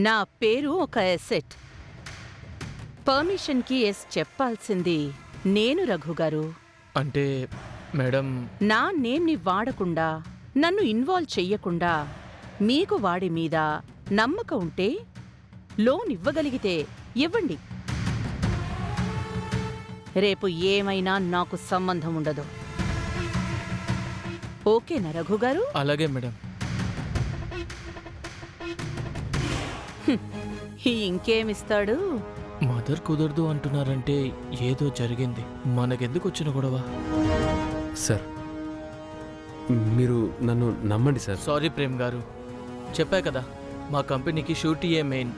నా పేరు ఒక ఎసెట్. పర్మిషన్కి ఎస్ చెప్పాల్సింది నేను రఘుగారు. అంటే మేడం, నా నేమ్ని వాడకుండా నన్ను ఇన్వాల్వ్ చెయ్యకుండా మీకు వాడి మీద నమ్మకం ఉంటే లోన్ ఇవ్వగలిగితే ఇవ్వండి. రేపు ఏమైనా నాకు సంబంధం ఉండదు. ఓకేనా రఘుగారు? అలాగే మేడం. ఇంకేమిస్తాడు? మదర్ కుదరదు అంటున్నారంటే ఏదో జరిగింది. మనకెందుకు వచ్చిన గొడవ? సార్, మీరు నన్ను నమ్మండి సార్. సారీ ప్రేమ్ గారు, చెప్పా కదా మా కంపెనీకి షూరిటీయే మెయిన్.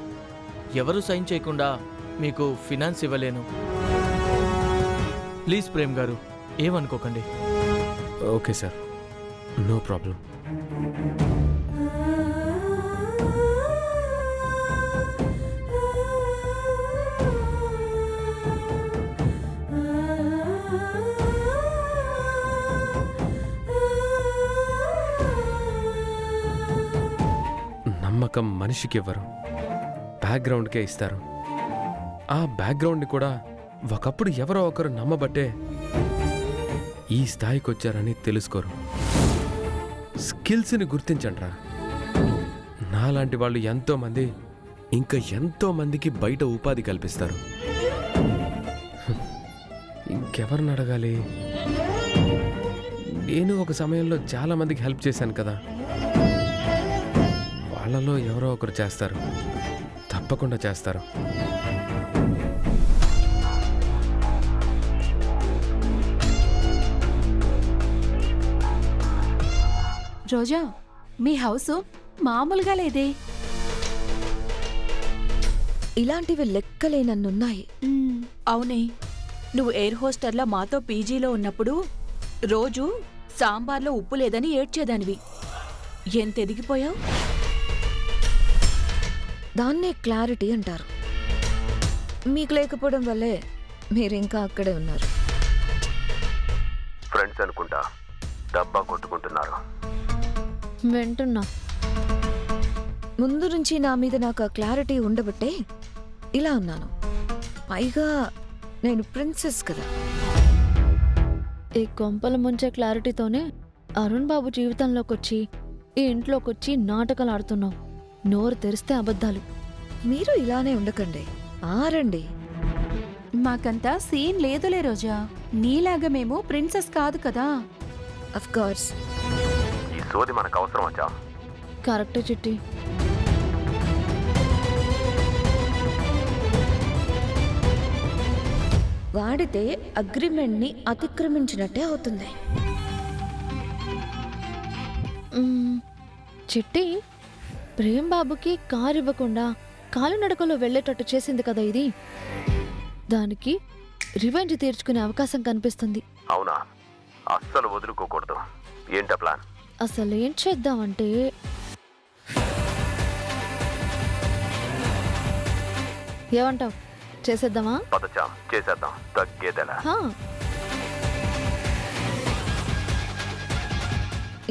ఎవరు సైన్ చేయకుండా మీకు ఫినాన్స్ ఇవ్వలేను. ప్లీజ్ ప్రేమ్ గారు, ఏమనుకోకండి. Okay sir, no problem. నమ్మకం మనిషికి ఇవ్వరు, బ్యాక్గ్రౌండ్కే ఇస్తారు. ఆ బ్యాక్గ్రౌండ్ని కూడా ఒకప్పుడు ఎవరో ఒకరు నమ్మబట్టే ఈ స్థాయికి వచ్చారని తెలుసుకోరు. స్కిల్స్ని గుర్తించండ్రా. నాలాంటి వాళ్ళు ఎంతోమంది ఇంకా ఎంతోమందికి బయట ఉపాధి కల్పిస్తారు. ఇంకెవరిని అడగాలి? నేను ఒక సమయంలో చాలామందికి హెల్ప్ చేశాను కదా, వాళ్ళలో ఎవరో ఒకరు చేస్తారు, తప్పకుండా చేస్తారు. రోజా, మీ హౌసు మామూలుగా లేదే. ఇలాంటివి లెక్కలేనన్నున్నాయి. అవునే, నువ్వు ఎయిర్ హోస్టర్లా మాతో పీజీలో ఉన్నప్పుడు రోజు సాంబార్లో ఉప్పు లేదని ఏడ్చేదానివి. ఎంత ఎదిగిపోయావు. దాన్నే క్లారిటీ అంటారు. మీకు లేకపోవడం వల్లే మీరింకా అక్కడే ఉన్నారు. ఫ్రెండ్స్ అనుకుంటా డబ్బా కొట్టుకుంటున్నారు. వింటున్నా. ముందు నుంచి నా మీద నాకు ఆ క్లారిటీ ఉండబట్టే ఇలా ఉన్నాను. పైగా నేను ప్రిన్సెస్ కదా. ఈ కొంపల ముంచే క్లారిటీతోనే అరుణ్ బాబు జీవితంలోకొచ్చి ఈ ఇంట్లోకొచ్చి నాటకాలు ఆడుతున్నావు. నోరు తెరిస్తే అబద్ధాలు. మీరు ఇలానే ఉండకండి, ఆరండి. మాకంతా సీన్ లేదులే రోజా. నీలాగా మేము ప్రిన్సెస్ కాదు కదా. Of course. ఈ సోది మనకు అవసరం వచ్చా? కరెక్టే చిట్టి. వాడితే అగ్రిమెంట్ని అతిక్రమించినట్టే అవుతుంది. చిట్టి, ప్రేమ్ బాబుకి కారు ఇవ్వకుండా కాలినడకలో వెళ్లేటట్టు చేసింది కదా ఇది. దానికి రివెంజ్ తీర్చుకునే అవకాశం కనిపిస్తుంది. అవునా? అస్సలు వదులుకోకూడదు. ఏంటా ప్లాన్? అసలు ఏం చేద్దామంటే, ఏమంటావ్? చేసేద్దామా? పదచా, చేసేద్దాం. తగ్గేదెలా?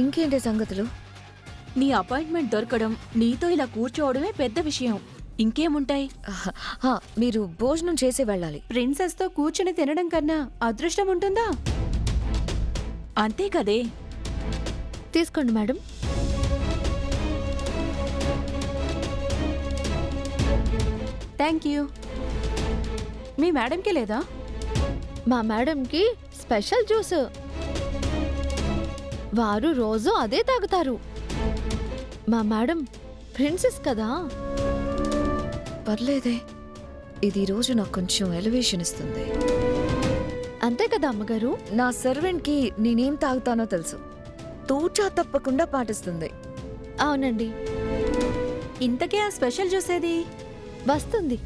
ఇంకేంటి సంగతులు? నీ అపాయింట్మెంట్ దొరకడం, నీతో ఇలా కూర్చోవడమే పెద్ద విషయం. ఇంకేముంటాయి? మీరు భోజనం చేసి వెళ్ళాలి. ప్రిన్సెస్తో కూర్చుని తినడం కన్నా అదృష్టం ఉంటుందా? అంతే కదే. తీసుకోండి మేడం. Thank you. మీ మేడంకి లేదా? మా మేడంకి స్పెషల్ జ్యూస్. వారు రోజు అదే తాగుతారు. మా మేడం ప్రిన్సెస్ కదా. పర్లేదే, ఇది రోజు నాకు కొంచెం ఎలివేషన్ ఇస్తుంది. అంతే కదా అమ్మగారు. నా సర్వెంట్కి నేనేం తాగుతానో తెలుసు. తూచా తప్పకుండా పాటిస్తుంది. అవునండి. ఇంతకే ఆ స్పెషల్ జ్యూస్ ఏది? వస్తుంది.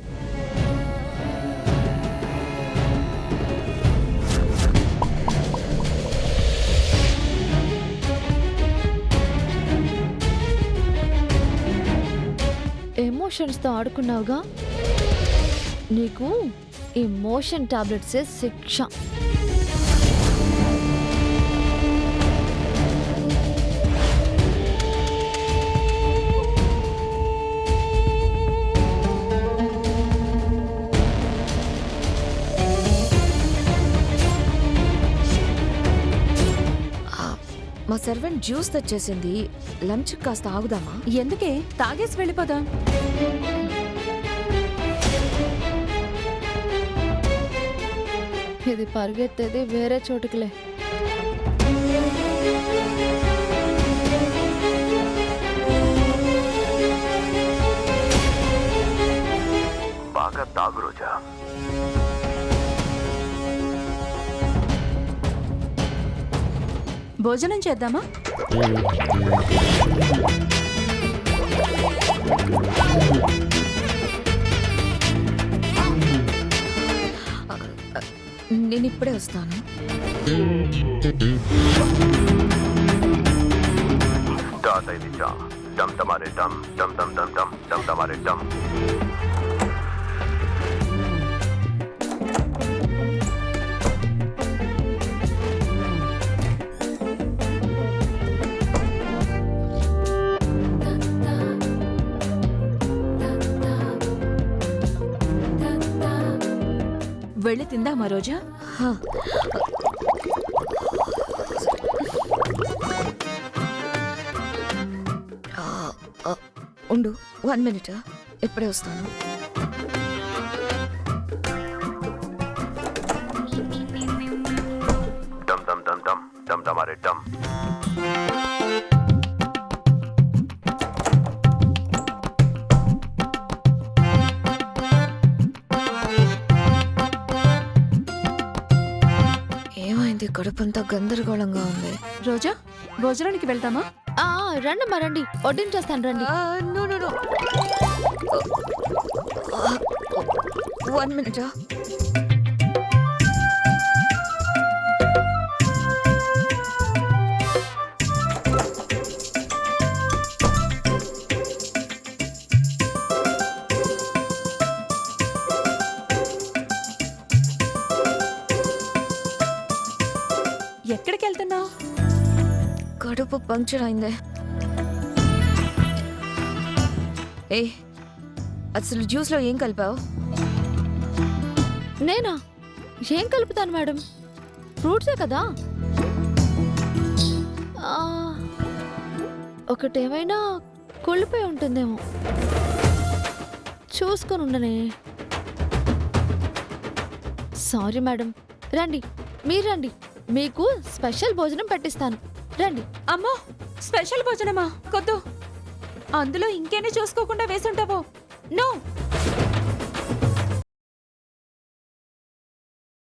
ఎమోషన్స్తో ఆడుకున్నావుగా, నీకు ఎమోషన్ టాబ్లెట్సే శిక్ష. Servant juice తెచ్చేసింది. లంచ్ కాస్త ఆగుదామా? ఎందుకే, తాగేసి వెళ్ళిపోదాం. ఇది పరిగెత్తేది వేరే చోటుకులే. బాగా తాగు రోజా. భోజనం చేద్దామా? నేను ఇప్పుడే వస్తాను. వెళ్ళి తిందామా రోజా? హా. ఉండు, 1 minute. ఇప్పుడే వస్తాను. ఏమైంది? కడుపంతా గందరగోళంగా ఉంది. రోజా, భోజనానికి వెళ్తామా? రండమ్మా రండి, వడ్డించేస్తాను రండి. No 1 minute. ఎక్కడికి వెళ్తున్నావు? కడుపు పంక్చర్ అయిందే. ఏ, అసలు జ్యూస్లో ఏం కలిపావు? నేనా? ఏం కలుపుతాను మేడం, ఫ్రూట్సే కదా. ఒకటేమైనా కుళ్ళిపోయి ఉంటుందేమో, చూసుకొని ఉండనే. Sorry madam. రండి, మీరు రండి, మీకు స్పెషల్ భోజనం పెట్టిస్తాను. రండి. అమ్మో, స్పెషల్ భోజనమా? కొద్దు, అందులో ఇంకేనే చూసుకోకుండా వేసుంటావో. నో.